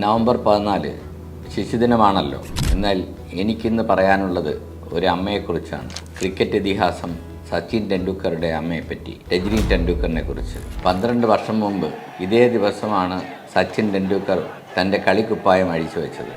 November 14 ശിശുദിനമാണല്ലോ. എന്നാൽ എനിക്കിന്ന് പറയാനുള്ളത് ഒരു അമ്മയെക്കുറിച്ചാണ്. ക്രിക്കറ്റ് ഇതിഹാസം സച്ചിൻ ടെണ്ടുൽക്കറുടെ അമ്മയെപ്പറ്റി, രജനി ടെണ്ടുൽക്കറിനെ കുറിച്ച്. 12 വർഷം മുമ്പ് ഇതേ ദിവസമാണ് സച്ചിൻ ടെണ്ടുൽക്കർ തൻ്റെ കളിക്കുപ്പായം അഴിച്ചു വെച്ചത്.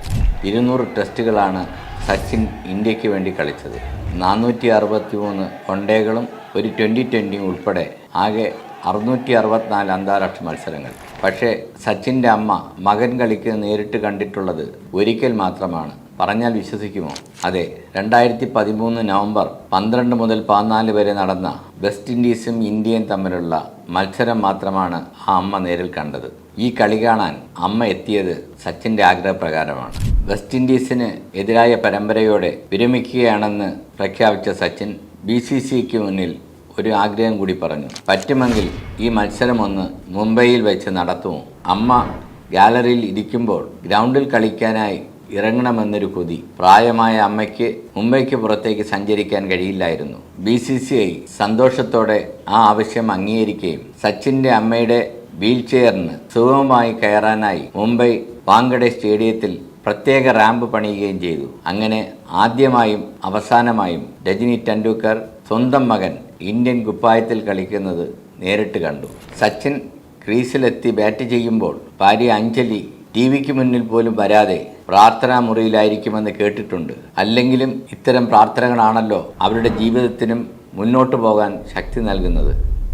200 ടെസ്റ്റുകളാണ് സച്ചിൻ ഇന്ത്യക്ക് വേണ്ടി കളിച്ചത്. 463 വൺഡേകളും ഒരു T20 ഉൾപ്പെടെ ആകെ 664 അന്താരാഷ്ട്ര മത്സരങ്ങൾ. പക്ഷേ സച്ചിൻ്റെ അമ്മ മകൻ കളിക്കുന്നത് നേരിട്ട് കണ്ടിട്ടുള്ളത് ഒരിക്കൽ മാത്രമാണ്. പറഞ്ഞാൽ വിശ്വസിക്കുമോ? അതെ, 2013 നവംബർ 12 മുതൽ 14 വരെ നടന്ന വെസ്റ്റ് ഇൻഡീസും ഇന്ത്യയും തമ്മിലുള്ള മത്സരം മാത്രമാണ് ആ അമ്മ നേരിൽ കണ്ടത്. ഈ കളി കാണാൻ അമ്മ എത്തിയത് സച്ചിൻ്റെ ആഗ്രഹപ്രകാരമാണ്. വെസ്റ്റ് ഇൻഡീസിന് എതിരായ പരമ്പരയോടെ വിരമിക്കുകയാണെന്ന് പ്രഖ്യാപിച്ച സച്ചിൻ BCCക്ക് മുന്നിൽ ഒരു ആഗ്രഹം കൂടി പറഞ്ഞു. പറ്റുമെങ്കിൽ ഈ മത്സരം ഒന്ന് മുംബൈയിൽ വെച്ച് നടത്തുമോ? അമ്മ ഗാലറിയിൽ ഇരിക്കുമ്പോൾ ഗ്രൗണ്ടിൽ കളിക്കാനായി ഇറങ്ങണമെന്നൊരു കൊതി. പ്രായമായ അമ്മയ്ക്ക് മുംബൈക്ക് പുറത്തേക്ക് സഞ്ചരിക്കാൻ കഴിയില്ലായിരുന്നു. BCCI സന്തോഷത്തോടെ ആ ആവശ്യം അംഗീകരിക്കുകയും സച്ചിൻ്റെ അമ്മയുടെ വീൽ ചെയറിന് സുഗമമായി കയറാനായി മുംബൈ വാങ്കഡെ സ്റ്റേഡിയത്തിൽ പ്രത്യേക റാമ്പ് പണിയുകയും ചെയ്തു. അങ്ങനെ ആദ്യമായും അവസാനമായും രജനി ടെണ്ടുൽക്കർ സ്വന്തം മകൻ ഇന്ത്യൻ കുപ്പായത്തിൽ കളിക്കുന്നത് നേരിട്ട് കണ്ടു. സച്ചിൻ ക്രീസിലെത്തി ബാറ്റ് ചെയ്യുമ്പോൾ ഭാര്യ അഞ്ജലി TVക്ക് മുന്നിൽ പോലും വരാതെ പ്രാർത്ഥനാ മുറിയിലായിരിക്കുമെന്ന് കേട്ടിട്ടുണ്ട്. അല്ലെങ്കിലും ഇത്തരം പ്രാർത്ഥനകളാണല്ലോ അവരുടെ ജീവിതത്തിനും മുന്നോട്ട് പോകാൻ ശക്തി നൽകുന്നത്.